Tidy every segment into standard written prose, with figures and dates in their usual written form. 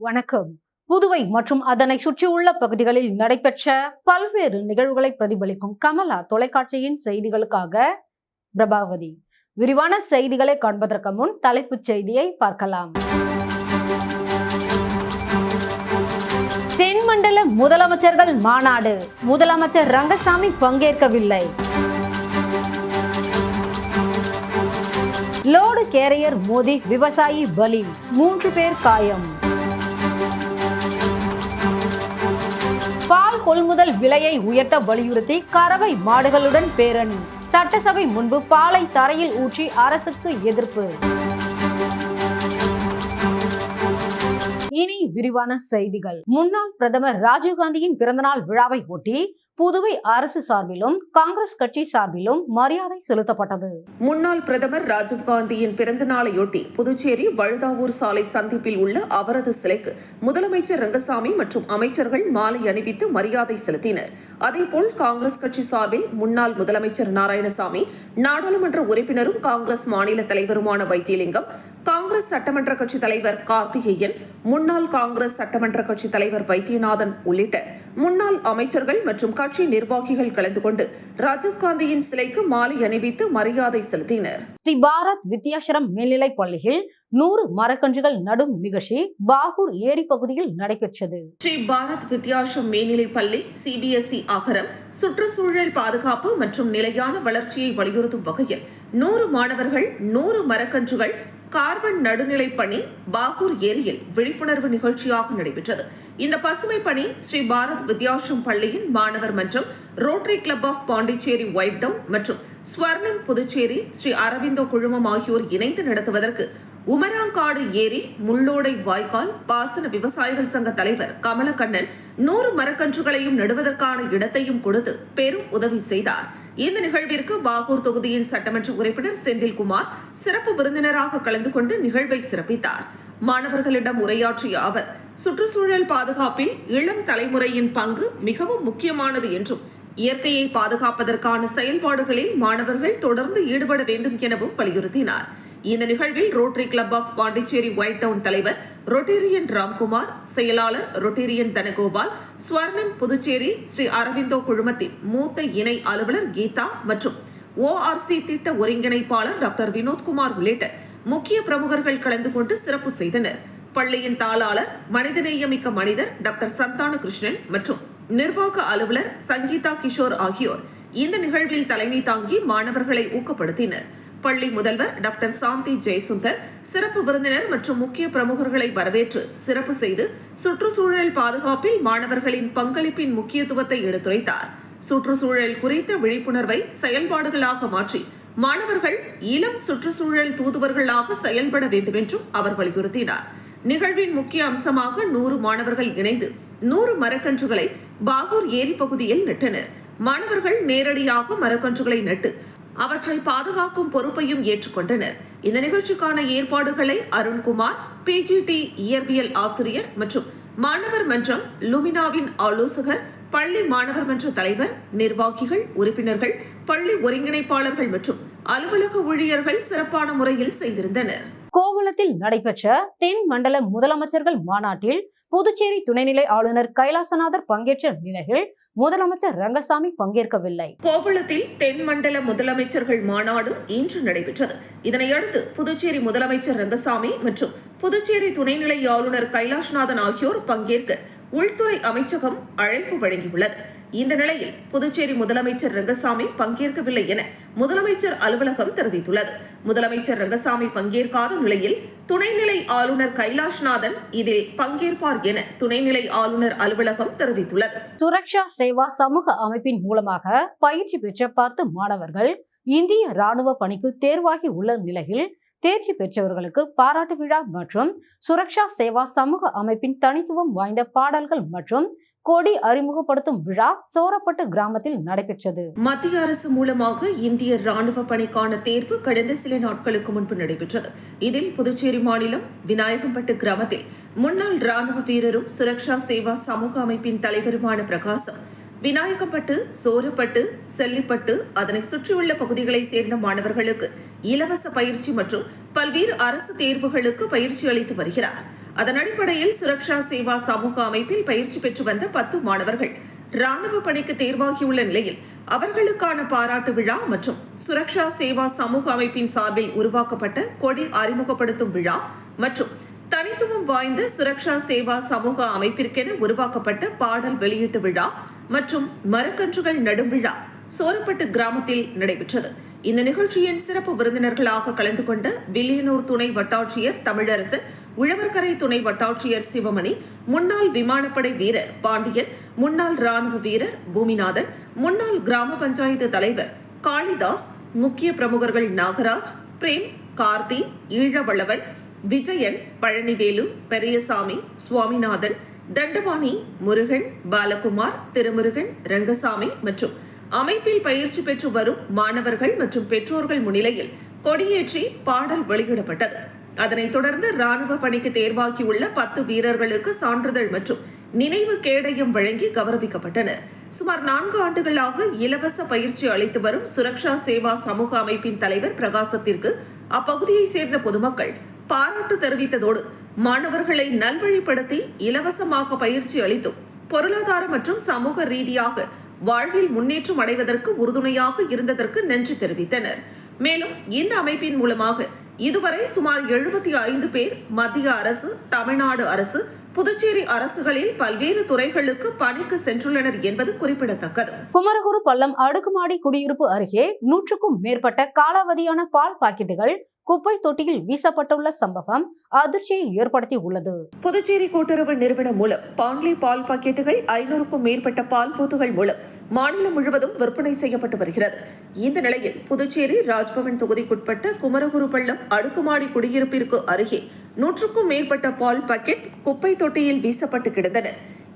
வணக்கம். புதுவை மற்றும் அதனை சுற்றியுள்ள பகுதிகளில் நடைபெற்ற பல்வேறு நிகழ்வுகளை பிரதிபலிக்கும் கமலா தொலைக்காட்சியின் செய்திகளுக்காக பிரபாவதி. விரிவான செய்திகளை காண்பதற்கு முன் தலைப்புச் செய்தியை பார்க்கலாம். தென்மண்டல முதலமைச்சர்கள் மாநாடு, முதலமைச்சர் ரங்கசாமி பங்கேற்கவில்லை. லோடு கேரியர் மோதி விவசாயி பலி, 3 பேர் காயம். பால் கொள்முதல் விலையை உயர்த்த வலியுறுத்தி கறவை மாடுகளுடன் பேரணி, சட்டசபை முன்பு பாலை தரையில் ஊற்றி அரசுக்கு எதிர்ப்பு. இனி விரிவான செய்திகள். முன்னாள் பிரதமர் ராஜீவ்காந்தியின் பிறந்தநாள் விழாவை ஒட்டி புதுவை அரசு சார்பிலும் காங்கிரஸ் கட்சி சார்பிலும் மரியாதை செலுத்தப்பட்டது. முன்னாள் பிரதமர் ராஜீவ்காந்தியின் பிறந்த நாளையொட்டி புதுச்சேரி வழுதாவூர் சாலை சந்திப்பில் உள்ள அவரது சிலைக்கு முதலமைச்சர் ரங்கசாமி மற்றும் அமைச்சர்கள் மாலை அணிவித்து மரியாதை செலுத்தினர். அதேபோல் காங்கிரஸ் கட்சி சார்பில் முன்னாள் முதலமைச்சர் நாராயணசாமி, நாடாளுமன்ற உறுப்பினரும் காங்கிரஸ் மாநில தலைவருமான வைத்தியலிங்கம், காங்கிரஸ் சட்டமன்ற கட்சி தலைவர் கார்த்திகேயன், முன்னாள் காங்கிரஸ் சட்டமன்ற கட்சி தலைவர் வைத்தியநாதன் உள்ளிட்ட முன்னாள் அமைச்சர்கள் மற்றும் கட்சி நிர்வாகிகள் கலந்து கொண்டு ராஜீவ்காந்தியின் சிலைக்கு மாலை அணிவித்து மரியாதை செலுத்தினர். ஸ்ரீ பாரத் வித்யாசிரம் மேல்நிலைப் பள்ளியில் 100 மரக்கன்றுகள் நடும் நிகழ்ச்சி பாகூர் ஏரி பகுதியில் நடைபெற்றது. ஸ்ரீ பாரத் வித்யாசிரம் மேல்நிலைப் பள்ளி CBSE அகரம் சுற்றுச்சூழல் பாதுகாப்பு மற்றும் நிலையான வளர்ச்சியை வலியுறுத்தும் வகையில் 100 மாணவர்கள் 100 மரக்கன்றுகள் கார்பன் நடுநிலை பணி பாகூர் ஏரியில் விழிப்புணர்வு நிகழ்ச்சியாக நடைபெற்றது. இந்த பசுமை பணி ஸ்ரீ பாரத் வித்யாசிரம் பள்ளியின் மாணவர் மன்றம், Rotary Club of Pondicherry White Town மற்றும் ஸ்வர்ணிம் புதுச்சேரி ஸ்ரீ அரவிந்தோ குழுமம் ஆகியோர் இணைந்து நடத்துவதற்கு உமராங்காடு ஏரி, முள்ளோடை வாய்க்கால் பாசன விவசாயிகள் சங்க தலைவர் கமலக்கண்ணன் 100 மரக்கன்றுகளையும் நடுவதற்கான இடத்தையும் கொடுத்து பெரும் உதவி செய்தார். இந்த நிகழ்விற்கு பாகூர் தொகுதியின் சட்டமன்ற உறுப்பினர் செந்தில்குமார் சிறப்பு விருந்தினராக கலந்து கொண்டு நிகழ்வை சிறப்பித்தார். மாணவர்களிடம் உரையாற்றிய அவர், சுற்றுச்சூழல் பாதுகாப்பில் இளம் தலைமுறையின் பங்கு மிகவும் முக்கியமானது என்றும், இயற்கையை பாதுகாப்பதற்கான செயல்பாடுகளில் மாணவர்கள் தொடர்ந்து ஈடுபட வேண்டும் எனவும் வலியுறுத்தினார். இந்த நிகழ்வில் Rotary Club of Pondicherry White Town தலைவர் ரொட்டேரியன் ராம்குமார், செயலாளர் ரொட்டேரியன் தனகோபால், ஸ்வர்ணிம் புதுச்சேரி ஸ்ரீ அரவிந்தோ குழுமத்தின் மூத்த இணை அலுவலர் கீதா மற்றும் ORC திட்ட ஒருங்கிணைப்பாளர் டாக்டர் வினோத்குமார் உள்ளிட்ட முக்கிய பிரமுகர்கள் கலந்து கொண்டு சிறப்பு செய்தனர். பள்ளியின் தாளாளர் மனிதநேயமிக்க மனிதர் டாக்டர் சந்தான கிருஷ்ணன் மற்றும் நிர்வாக அலுவலர் சங்கீதா கிஷோர் ஆகியோர் இந்த நிகழ்வில் தலைமை தாங்கி மாணவர்களை ஊக்கப்படுத்தினர். பள்ளி முதல்வர் டாக்டர் சாந்தி ஜெயசுந்தர் சிறப்பு விருந்தினர் மற்றும் முக்கிய பிரமுகர்களை வரவேற்று சிறப்பு செய்து சுற்றுச்சூழல் பாதுகாப்பில் மாணவர்களின் பங்களிப்பின் முக்கியத்துவத்தை எடுத்துரைத்தார். சுற்றுச்சூழல் குறித்த விழிப்புணர்வை செயல்பாடுகளாக மாற்றி மாணவர்கள் இளம் சுற்றுச்சூழல் தூதுவர்களாக செயல்பட வேண்டும் என்றும் அவர் வலியுறுத்தினார். நிகழ்வின் முக்கிய அம்சமாக 100 மாணவர்கள் இணைந்து 100 மரக்கன்றுகளை பாகூர் ஏரி பகுதியில் நட்டனர். மாணவர்கள் நேரடியாக மரக்கன்றுகளை நட்டு அவற்றை பாதுகாக்கும் பொறுப்பையும் ஏற்றுக்கொண்டனர். இந்த நிகழ்ச்சிக்கான ஏற்பாடுகளை அருண்குமார், PGT இயற்பியல் ஆசிரியர் மற்றும் மாணவர் மன்றம் லுமினாவின் ஆலோசகர், பள்ளி மாணவர் மன்ற தலைவர், நிர்வாகிகள், உறுப்பினர்கள், பள்ளி ஒருங்கிணைப்பாளர்கள் மற்றும் அலுவலக ஊழியர்கள் சிறப்பான முறையில் செய்திருந்தனர். கோவளத்தில் நடைபெற்ற தென் மண்டல முதலமைச்சர்கள் மாநாட்டில் புதுச்சேரி துணைநிலை ஆளுநர் கைலாசநாதர் பங்கேற்ற நிலையில் முதலமைச்சர் ரங்கசாமி பங்கேற்கவில்லை. கோவளத்தில் தென் மண்டல முதலமைச்சர்கள் மாநாடு இன்று நடைபெற்றது. இதனையடுத்து புதுச்சேரி முதலமைச்சர் ரங்கசாமி மற்றும் புதுச்சேரி துணைநிலை ஆளுநர் கைலாஷ்நாதன் ஆகியோர் பங்கேற்க உள்துறை அமைச்சகம் அழைப்பு வழங்கியுள்ளது. இந்த நிலையில் புதுச்சேரி முதலமைச்சர் ரங்கசாமி பங்கேற்கவில்லை என முதலமைச்சர் அலுவலகம் தெரிவித்துள்ளது. முதலமைச்சர் ரங்கசாமி பங்கேற்காத நிலையில் துணைநிலை ஆளுநர் கைலாஷ்நாதன் இதில் பங்கேற்பார் என துணைநிலை ஆளுநர் அலுவலகம் தெரிவித்துள்ளது. சுரக்ஷா சேவா சமூக அமைப்பின் மூலமாக பயிற்சி பெற்ற 10 மாணவர்கள் இந்திய ராணுவ பணிக்கு தேர்வாகி உள்ள நிலையில் தேர்ச்சி பெற்றவர்களுக்கு பாராட்டு விழா மற்றும் சுரக்ஷா சேவா சமூக அமைப்பின் தனித்துவம் வாய்ந்த பாடல்கள் மற்றும் கொடி அறிமுகப்படுத்தும் விழா சோரப்பட்டு கிராமத்தில் நடைபெற்றது. மத்திய அரசு மூலமாக இந்திய ராணுவ பணிக்கான தேர்வு கடந்த சில நாட்களுக்கு முன்பு நடைபெற்றது. இதில் புதுச்சேரி மாநிலம் விநாயகம்பட்டு கிராமத்தில் முன்னாள் ராணுவ வீரரும் சுரக்ஷா சேவா சமூக அமைப்பின் தலைவருமான பிரகாசம் விநாயகப்பட்டு, சோரப்பட்டு, செல்லிப்பட்டு அதனை சுற்றியுள்ள பகுதிகளை சேர்ந்த மாணவர்களுக்கு இலவச பயிற்சி மற்றும் பல்வேறு அரசு தேர்வுகளுக்கு பயிற்சி அளித்து வருகிறார். அதன் அடிப்படையில் சுரக்ஷா சேவா சமூக அமைப்பில் பயிற்சி பெற்று வந்த 10 மாணவர்கள் ராணுவ பணிக்கு தேர்வாகியுள்ள நிலையில் அவர்களுக்கான பாராட்டு விழா மற்றும் சுரக்ஷா சேவா சமூக அமைப்பின் சார்பில் உருவாக்கப்பட்ட கொடி அறிமுகப்படுத்தும் விழா மற்றும் தனித்துவம் வாய்ந்த சுரக்ஷா சேவா சமூக அமைப்பிற்கென உருவாக்கப்பட்ட பாடல் வெளியீட்டு விழா மற்றும் மரக்கன்றுகள் நடும் விழா சோரப்பட்டு கிராமத்தில் நடைபெற்றது. இந்த நிகழ்ச்சியின் சிறப்பு விருந்தினர்களாக கலந்து கொண்ட வில்லியனூர் துணை வட்டாட்சியர் தமிழரசு, உழவர்கரை துணை வட்டாட்சியர் சிவமணி, முன்னாள் விமானப்படை வீரர் பாண்டியன், முன்னாள் ராணுவ வீரர் பூமிநாதன், முன்னாள் கிராம பஞ்சாயத்து தலைவர் காளிதாஸ், முக்கிய பிரமுகர்கள் நாகராஜ், பிரேம், கார்த்தி, ஈழவளவன், விஜயன், பழனிவேலு, பெரியசாமி, சுவாமிநாதன், தண்டபாணி, முருகன், பாலகுமார், திருமுருகன், ரங்கசாமி மற்றும் அமைப்பில் பயிற்சி பெற்று வரும் மாணவர்கள் மற்றும் பெற்றோர்கள் முன்னிலையில் கொடியேற்றி பாடல் வெளியிடப்பட்டது. அதனைத் தொடர்ந்து ராணுவ பணிக்கு தேர்வாகியுள்ள 10 வீரர்களுக்கு சான்றிதழ் மற்றும் நினைவு கேடயம் வழங்கி கௌரவிக்கப்பட்டனர். சுமார் 4 ஆண்டுகளாக இலவச பயிற்சி அளித்து வரும் சுரக்ஷா சேவா சமூக அமைப்பின் தலைவர் பிரகாசத்திற்கு அப்பகுதியைச் சேர்ந்த பொதுமக்கள் பாராட்டு தெரிவித்ததோடு மாணவர்களை நல்வழிப்படுத்தி இலவசமாக பயிற்சி அளித்தும் பொருளாதார மற்றும் சமூக ரீதியாக வாழ்வில் முன்னேற்றம் அடைவதற்கு உறுதுணையாக இருந்ததற்கு நன்றி தெரிவித்தனர். மேலும் இந்த அமைப்பின் மூலமாக இதுவரை சுமார் 75 பேர் மத்திய அரசு, தமிழ்நாடு அரசு, புதுச்சேரி அரசுகளில் பல்வேறு துறைகளுக்கு பணிக்கு சென்றுள்ளனர் என்பது குறிப்பிடத்தக்கது. குமரகுரு பள்ளம் அடுக்குமாடி குடியிருப்பு அருகே 100க்கும் மேற்பட்ட காலாவதியான பால் பாக்கெட்டுகள் குப்பை தொட்டியில் வீசப்பட்டுள்ள சம்பவம் அதிர்ச்சியை ஏற்படுத்தி உள்ளது. புதுச்சேரி கூட்டுறவு நிறுவனம் மூலம் பாண்லே பால் பாக்கெட்டுகள் 500க்கும் மேற்பட்ட பால் பூத்துகள் மூலம் மாநிலம் முழுவதும் விற்பனை செய்யப்பட்டு வருகிறது. இந்த நிலையில் புதுச்சேரி ராஜ்பவன் தொகுதிக்குட்பட்ட குமரகுரு பள்ளம் அடுக்குமாடி குடியிருப்பிற்கு அருகே 100க்கும் மேற்பட்ட பால் பாக்கெட் குப்பை தொட்டியில் வீசப்பட்டு கிடந்தன.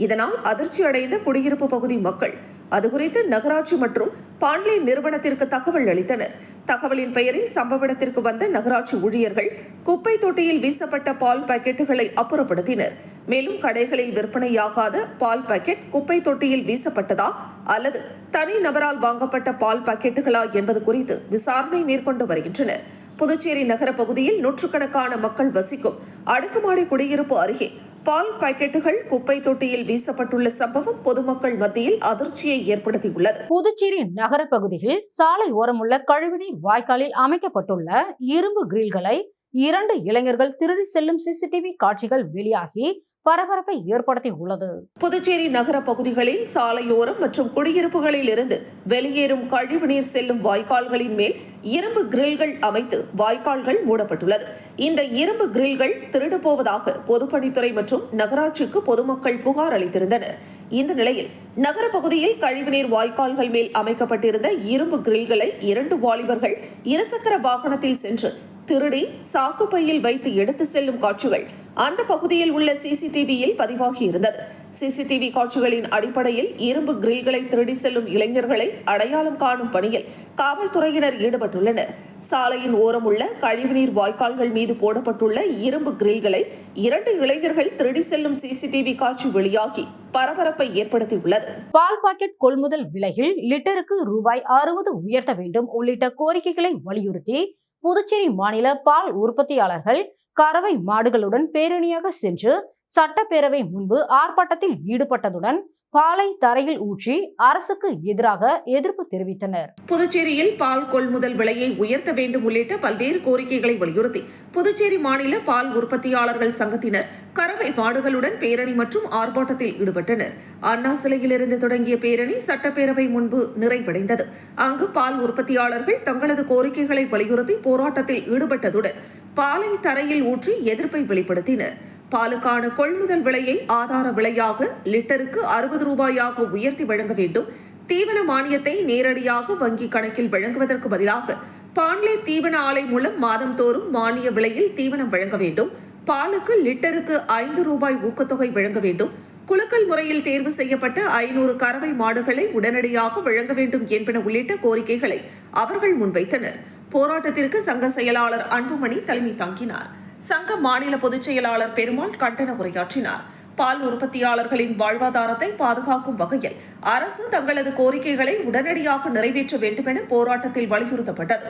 இதனால் அதிர்ச்சி அடைந்த குடியிருப்பு பகுதி மக்கள் அதுகுறித்து நகராட்சி மற்றும் பாண்லே நிறுவனத்திற்கு தகவல் அளித்தனர். தகவலின் பெயரில் சம்பவ இடத்திற்கு வந்த நகராட்சி ஊழியர்கள் குப்பை தொட்டியில் வீசப்பட்ட பால் பாக்கெட்டுகளை அப்புறப்படுத்தினர். மேலும் கடைகளில் விற்பனையாகாத பால் பாக்கெட் குப்பை தொட்டியில் வீசப்பட்டதா அல்லது தனி நபரால் வாங்கப்பட்ட பால் பாக்கெட்டுகளா என்பது குறித்து விசாரணை மேற்கொண்டு வருகின்றனர். புதுச்சேரி நகர பகுதியில் நூற்றுக்கணக்கான மக்கள் வசிக்கும் அடுக்குமாடி குடியிருப்பு அருகே பால் பாக்கெட்டுகள் குப்பை தொட்டியில் வீசப்பட்டுள்ள சம்பவம் பொதுமக்கள் மத்தியில் அதிர்ச்சியை ஏற்படுத்தியுள்ளது. புதுச்சேரி நகர பகுதியில் சாலை ஓரமுள்ள கழிவுநீர் வாய்க்காலில் அமைக்கப்பட்டுள்ள இரும்பு கிரில்களை 2 இளைஞர்கள் திருடி செல்லும் சிசிடிவி காட்சிகள் வெளியாகி பரபரப்பை ஏற்படுத்தி உள்ளது. புதுச்சேரி நகர பகுதிகளில் சாலையோரம் மற்றும் குடியிருப்புகளில் இருந்து வெளியேறும் கழிவுநீர் செல்லும் வாய்க்கால்களின் மேல் இரும்பு கிரில்கள் அமைத்து வாய்க்கால்கள் மூடப்பட்டுள்ளது. இந்த இரும்பு கிரில்கள் திருடு போவதாக பொதுப்பணித்துறை மற்றும் நகராட்சிக்கு பொதுமக்கள் புகார் அளித்திருந்தனர். இந்த நிலையில் நகர பகுதியில் கழிவுநீர் வாய்க்கால்கள் மேல் அமைக்கப்பட்டிருந்த இரும்பு கிரில்களை 2 வாலிபர்கள் இருசக்கர வாகனத்தில் சென்று திருடி சாக்குப்பையில் வைத்து எடுத்து செல்லும் காட்சிகள் அந்த பகுதியில் உள்ள சிசிடிவியில் பதிவாகி இருந்தது. சிசிடிவி காட்சிகளின் அடிப்படையில் இரும்பு கிரில்களை திருடி செல்லும் இளைஞர்களை அடையாளம் காணும் பணியில் காவல்துறையினர் ஈடுபட்டுள்ளனர். சாலையின் ஓரம் உள்ள கழிவுநீர் வாய்க்கால்கள் மீது போடப்பட்டுள்ள இரும்பு கிரில்களை 2 இளைஞர்கள் திருடி செல்லும் சிசிடிவி காட்சி வெளியாகி பரபரப்பை ஏற்படுத்தியுள்ளது. பால் பாக்கெட் கொள்முதல் விலையில் லிட்டருக்கு ரூபாய் 60 உயர்த்த வேண்டும் உள்ளிட்ட கோரிக்கைகளை வலியுறுத்தி புதுச்சேரி மாநில பால் உற்பத்தியாளர்கள் கறவை மாடுகளுடன் பேரணியாக சென்று சட்டப்பேரவை முன்பு ஆர்ப்பாட்டத்தில் ஈடுபட்டதுடன் பாலை தரையில் ஊற்றி அரசுக்கு எதிராக எதிர்ப்பு தெரிவித்தனர். புதுச்சேரியில் பால் கொள்முதல் விலையை உயர்த்த வேண்டும் உள்ளிட்ட பல்வேறு கோரிக்கைகளை வலியுறுத்தி புதுச்சேரி மாநில பால் உற்பத்தியாளர்கள் சங்கத்தினர் கறவை மாடுகளுடன் பேரணி மற்றும் ஆர்ப்பாட்டத்தில் ஈடுபட்டனர். அண்ணா சிலையிலிருந்து தொடங்கிய பேரணி சட்டப்பேரவை முன்பு நிறைவடைந்தது. அங்கு பால் உற்பத்தியாளர்கள் தங்களது கோரிக்கைகளை வலியுறுத்தி போராட்டத்தில் ஈடுபட்டதுடன் பாலை தரையில் ஊற்றி எதிர்ப்பை வெளிப்படுத்தினர். பாலுக்கான கொள்முதல் விலையை ஆதார விலையாக லிட்டருக்கு 60 ரூபாயாக உயர்த்தி வழங்க வேண்டும். தீவன மானியத்தை நேரடியாக வங்கி கணக்கில் வழங்குவதற்கு பதிலாக பாண்லே தீவன ஆலை மூலம் மாதந்தோறும் மானிய விலையில் தீவனம் வழங்க வேண்டும். பாலுக்கு லிட்டருக்கு 5 ரூபாய் ஊக்கத்தொகை வழங்க வேண்டும். குலுக்கல் முறையில் தேர்வு செய்யப்பட்ட 500 கறவை மாடுகளை உடனடியாக வழங்க வேண்டும் என்பன உள்ளிட்ட கோரிக்கைகளை அவர்கள் முன்வைத்தனர். போராட்டத்திற்கு சங்க செயலாளர் அன்புமணி தலைமை தாங்கினார். சங்க மாநில பொதுச் செயலாளர் பெருமாள் கண்டன உரையாற்றினார். பால் உற்பத்தியாளர்களின் வாழ்வாதாரத்தை பாதுகாக்கும் வகையில் அரசு தங்களது கோரிக்கைகளை உடனடியாக நிறைவேற்ற வேண்டும் என போராட்டத்தில் வலியுறுத்தப்பட்டது.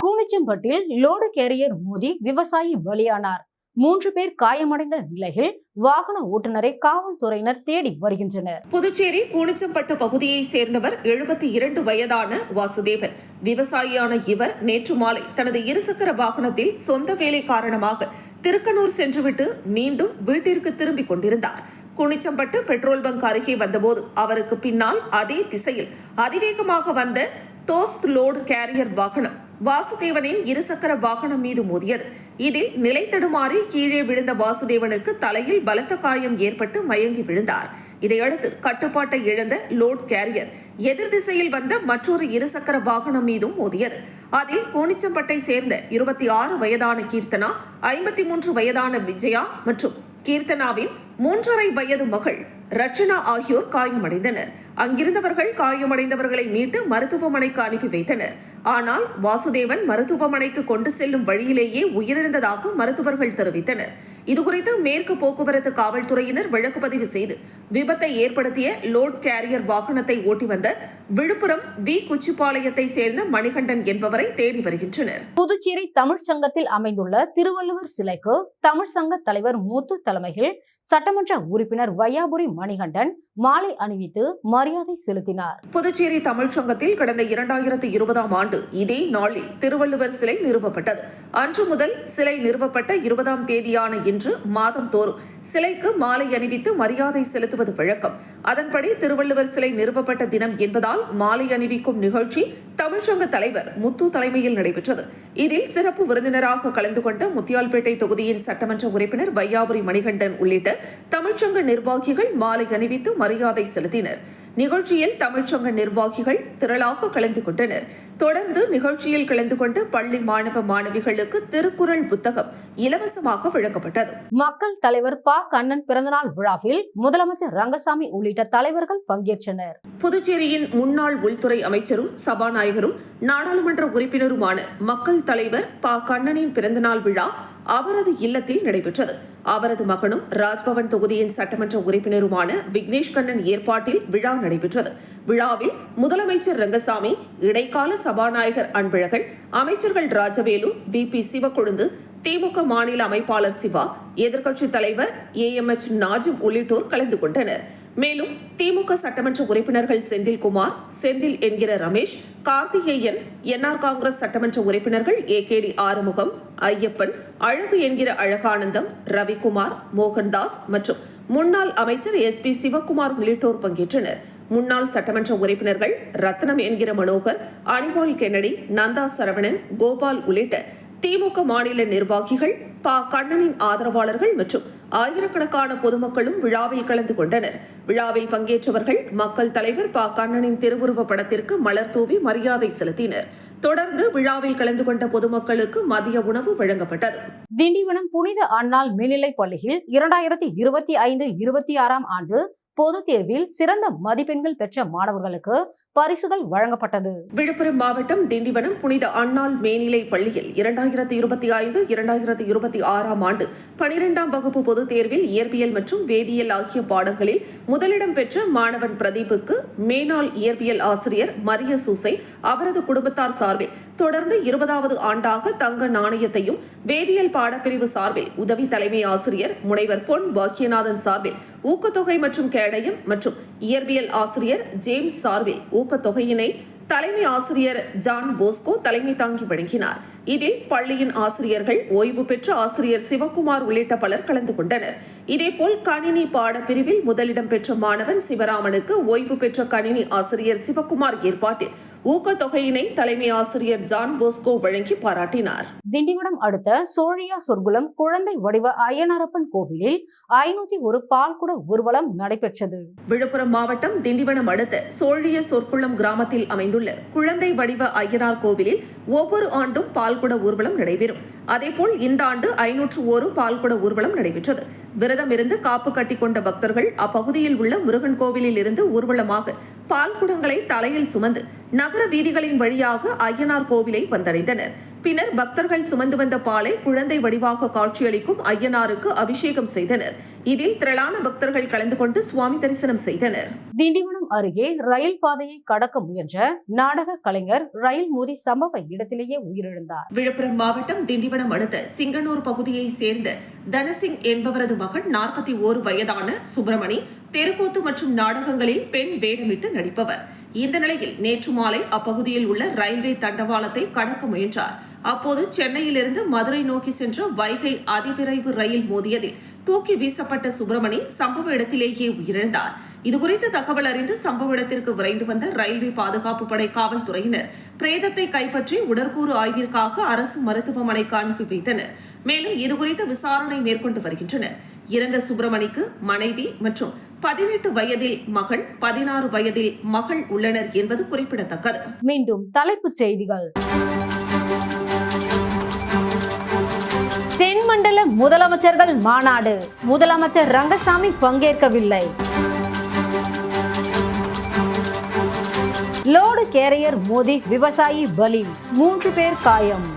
கூனிச்சம்பட்டில் லோடு கேரியர் மோதி விவசாயி பலியானார். 3 பேர் காயமடைந்த நிலையில் வாகன ஓட்டுநரை காவல்துறையினர் தேடி வருகின்றனர். புதுச்சேரி கூனிச்சம்பட்டு பகுதியை சேர்ந்தவர் 72 வயதான வாசுதேவன். விவசாயியான இவர் நேற்று மாலை தனது இருசக்கர வாகனத்தில் சொந்த வேலை காரணமாக திருக்கனூர் சென்றுவிட்டு மீண்டும் வீட்டிற்கு திரும்பிக் கொண்டிருந்தார். கூனிச்சம்பட்டு பெட்ரோல் பங்க் அருகே வந்தபோது அவருக்கு பின்னால் அதே திசையில் அதிவேகமாக வந்த டோஸ்ட் லோடு கேரியர் வாகனம் வாசுதேவனின் இருசக்கர வாகனம் மீது மோதியது. இதில் நிலை தடுமாறி கீழே விழுந்த வாசுதேவனுக்கு தலையில் பலத்த காயம் ஏற்பட்டு மயங்கி விழுந்தார். இதையடுத்து கட்டுப்பாட்டை இழந்த லோட் கேரியர் எதிர் திசையில் வந்த மற்றொரு இருசக்கர வாகனம் மீதும் மோதியது. அதில் கூனிச்சம்பட்டை சேர்ந்த 26 வயதான கீர்த்தனா, 53 வயதான விஜயா மற்றும் கீர்த்தனாவின் 3.5 வயது மகள் ரச்சனா ஆகியோர் காயமடைந்தனர். அங்கிருந்தவர்கள் காயமடைந்தவர்களை மீட்டு மருத்துவமனைக்கு அனுப்பி வைத்தனர். ஆனால் வாசுதேவன் மருத்துவமனைக்கு கொண்டு செல்லும் வழியிலேயே உயிரிழந்ததாக மருத்துவர்கள் தெரிவித்தனர். இதுகுறித்து மேற்கு போக்குவரத்து காவல்துறையினர் வழக்கு பதிவு செய்து விபத்தை ஏற்படுத்திய லோட் கேரியர் வாகனத்தை ஓட்டி வந்த விழுப்புரம் வி குச்சிப்பாளையத்தை சேர்ந்த மணிகண்டன் என்பவரை தேடி வருகின்றனர். புதுச்சேரி தமிழ் சங்கத்தில் அமைந்துள்ள திருவள்ளுவர் சிலைக்கு தமிழ் சங்க தலைவர் முத்து தலைமையில் சட்டமன்ற உறுப்பினர் வையாபுரி மணிகண்டன் மாலை அணிவித்து மரியாதை செலுத்தினார். புதுச்சேரி தமிழ் சங்கத்தில் கடந்த 2020ஆம் ஆண்டு இதே நாளில் திருவள்ளுவர் சிலை நிறுவப்பட்டது. அன்று முதல் சிலை நிறுவப்பட்ட 20ஆம் தேதியான இன்று மாதம் தோறும் சிலைக்கு மாலை அணிவித்து மரியாதை செலுத்துவது வழக்கம். அதன்படி திருவள்ளுவர் சிலை நிறுவப்பட்ட தினம் என்பதால் மாலை அணிவிக்கும் நிகழ்ச்சி தமிழ்ச்சங்க தலைவர் முத்து தலைமையில் நடைபெற்றது. இதில் சிறப்பு விருந்தினராக கலந்து கொண்ட முத்தியால்பேட்டை தொகுதியின் சட்டமன்ற உறுப்பினர் வையாபுரி மணிகண்டன் உள்ளிட்ட தமிழ்ச்சங்க நிர்வாகிகள் மாலை அணிவித்து மரியாதை செலுத்தினர். நிகழ்ச்சியில் தமிழ்ச்சங்க நிர்வாகிகள் திரளாக கலந்து கொண்டனர். தொடர்ந்து நிகழ்ச்சியில் கலந்து கொண்டு பள்ளி மாணவ மாணவிகளுக்கு திருக்குறள் புத்தகம் இலவசமாக வழங்கப்பட்டது. மக்கள் தலைவர் ப. கண்ணன் பிறந்தநாள் விழாவில் முதலமைச்சர் ரங்கசாமி உள்ளிட்ட தலைவர்கள் பங்கேற்றனர். புதுச்சேரியின் முன்னாள் உள்துறை அமைச்சரும் சபாநாயகரும் நாடாளுமன்ற உறுப்பினருமான மக்கள் தலைவர் ப. கண்ணனின் பிறந்தநாள் விழா அவரது இல்லத்தில் நடைபெற்றது. அவரது மகனும் ராஜ்பவன் தொகுதியின் சட்டமன்ற உறுப்பினருமான விக்னேஷ் கண்ணன் ஏற்பாட்டில் விழா நடைபெற்றது. விழாவில் முதலமைச்சர் ரங்கசாமி, இடைக்கால சபாநாயகர் அன்பழகன், அமைச்சர்கள் ராஜவேலு, டி.பி. சிவக்கொழுந்து, திமுக மாநில அமைப்பாளர் சிவா, எதிர்க்கட்சித் தலைவர் AMH நாஜிம் உள்ளிட்டோர் கலந்து கொண்டனர். மேலும் திமுக சட்டமன்ற உறுப்பினர்கள் செந்தில்குமார், செந்தில் என்கிற ரமேஷ், கார்த்திகேயன், NR காங்கிரஸ் சட்டமன்ற உறுப்பினர்கள் AKD ஆறுமுகம், ஐயப்பன், அழகு என்கிற அழகானந்தம், ரவிக்குமார், மோகன்தாஸ் மற்றும் முன்னாள் அமைச்சர் SP சிவக்குமார் உள்ளிட்டோர் பங்கேற்றனர். முன்னாள் சட்டமன்ற உறுப்பினர்கள் ரத்னம் என்கிற மனோகர், அனிபால் கென்னடி, நந்தா சரவணன், கோபால் உள்ளிட்ட திமுக மாநில நிர்வாகிகள், ப. கண்ணனின் ஆதரவாளர்கள் மற்றும் ஆயிரக்கணக்கான பொதுமக்களும் விழாவில் கலந்து கொண்டனர். விழாவில் பங்கேற்றவர்கள் மக்கள் தலைவர் ப. கண்ணனின் திருவுருவ படத்திற்கு மலர் தூவி மரியாதை செலுத்தினர். தொடர்ந்து விழாவில் கலந்து கொண்ட பொதுமக்களுக்கு மதிய உணவு வழங்கப்பட்டது. திண்டிவனம் புனித அன்னாள் மேல்நிலைப் பள்ளியில் 2025-26ஆம் ஆண்டு பொதுத் தேர்வில் சிறந்த மதிப்பெண்கள் பெற்ற மாணவர்களுக்கு பரிசுகள் வழங்கப்பட்டது. விழுப்புரம் மாவட்டம் திண்டிவனம் புனித அன்னாள் மேல்நிலைப் பள்ளியில் 2025-2026ஆம் ஆண்டு 12ஆம் வகுப்பு பொதுத் தேர்வில் இயற்பியல் மற்றும் வேதியியல் ஆகிய பாடங்களில் முதலிடம் பெற்ற மாணவன் பிரதீப்புக்கு மேனாள் இயற்பியல் ஆசிரியர் மரிய சூசை அவரது குடும்பத்தார் சார்பில் தொடர்ந்து 20வது ஆண்டாக தங்க நாணயத்தையும், வேதியியல் பாடப்பிரிவு சார்பில் உதவி தலைமை ஆசிரியர் முனைவர் பொன் பாக்கியநாதன் சார்பில் ஊக்கத்தொகை மற்றும் கேடயம் மற்றும் இயற்பியல் ஆசிரியர் ஜேம்ஸ் சார்பில் ஊக்கத்தொகையினை தலைமை ஆசிரியர் ஜான் போஸ்கோ தலைமை தாங்கி வழங்கினார். இதில் பள்ளியின் ஆசிரியர்கள், ஓய்வு பெற்ற ஆசிரியர் சிவகுமார் உள்ளிட்ட பலர் கலந்து கொண்டனர். இதேபோல் கணினி பாடப்பிரிவில் முதலிடம் பெற்ற மாணவன் சிவராமனுக்கு ஓய்வு பெற்ற கணினி ஆசிரியர் சிவகுமார் ஏற்பாட்டில் ஊக்கத்தொகையினை தலைமை ஆசிரியர் ஜான் போஸ்கோ வழங்கி பாராட்டினார். திண்டிவனம் அடுத்த சோழியா சொர்க்குளம் குழந்தை வடிவ ஐயனாரப்பன் கோவிலில் 501 பால்குட ஊர்வலம் நடைபெற்றது. விழுப்புரம் மாவட்டம் திண்டிவனம் அடுத்த சோழிய சொர்க்குளம் கிராமத்தில் அமைந்துள்ள குழந்தை வடிவ ஐயனார் கோவிலில் ஒவ்வொரு ஆண்டும் பால்குட ஊர்வலம் நடைபெறும். அதேபோல் இந்த ஆண்டு 501 பால்குட ஊர்வலம் நடைபெற்றது. விரதம் இருந்து காப்பு கட்டி கொண்ட பக்தர்கள் அப்பகுதியில் உள்ள முருகன் கோவிலில் இருந்து ஊர்வலமாக பால்குடங்களை தலையில் சுமந்து நகர வீதிகளின் வழியாக ஐயனார் கோவிலை வந்தடைந்தனர். பின்னர் பக்தர்கள் சுமந்து வந்த பாலை குழந்தை வடிவாக காட்சியளிக்கும் ஐயனாருக்கு அபிஷேகம் செய்தனர். இதில் திரளான பக்தர்கள் கலந்து கொண்டு சுவாமி தரிசனம் செய்தனர். திண்டிவனம் அருகே ரயில் பாதையை கடக்க முயன்ற நாடக கலைஞர் ரயில் மோதி சம்பவ இடத்திலேயே உயிரிழந்தார். விழுப்புரம் மாவட்டம் திண்டிவனம் அடுத்த சிங்கனூர் பகுதியை சேர்ந்த தனசிங் என்பவரது மகன் 41 வயதான சுப்பிரமணி தெருக்கூத்து மற்றும் நாடகங்களில் பெண் வேடமிட்டு நடிப்பவர். இந்த நிலையில் நேற்று மாலை அப்பகுதியில் உள்ள ரயில்வே தண்டவாளத்தை கடக்க முயன்றார். அப்போது சென்னையிலிருந்து மதுரை நோக்கி சென்ற வைகை அதிவிரைவு ரயில் மோதியதில் தூக்கி வீசப்பட்ட சுப்பிரமணி சம்பவ இடத்திலேயே உயிரிழந்தார். இதுகுறித்து தகவல் அறிந்து சம்பவ இடத்திற்கு விரைந்து வந்த ரயில்வே பாதுகாப்பு படை காவல்துறையினர் பிரேதத்தை கைப்பற்றி உடற்கூறு ஆய்விற்காக அரசு மருத்துவமனைக்கு அனுப்பி வைத்தனர். மேலும் இதுகுறித்து விசாரணை மேற்கொண்டு வருகின்றனர். இறந்த சுப்பிரமணிக்கு மனைவி மற்றும் 18 வயதில் மகன், 16 வயதில் மகள் உள்ளனர் என்பது குறிப்பிடத்தக்கது. மீண்டும் தலைப்புச் செய்திகள். தென்மண்டல முதலமைச்சர்கள் மாநாடு, முதலமைச்சர் ரங்கசாமி பங்கேற்கவில்லை. லோடு கேரியர் மோதி விவசாயி பலி, 3 பேர் காயம்.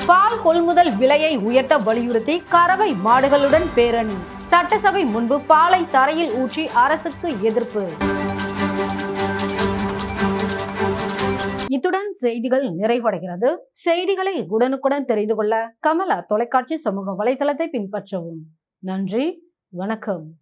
பால் கொள்முதல் விலையை உயர்த்த வலியுறுத்தி கறவை மாடுகளுடன் பேரணி, சட்டசபை முன்பு பாலை தரையில் ஊற்றி அரசுக்கு எதிர்ப்பு. இத்துடன் செய்திகள் நிறைவடைகிறது. செய்திகளை உடனுக்குடன் தெரிந்து கொள்ள கமலா தொலைக்காட்சி சமூக வலைதளத்தை பின்பற்றவும். நன்றி, வணக்கம்.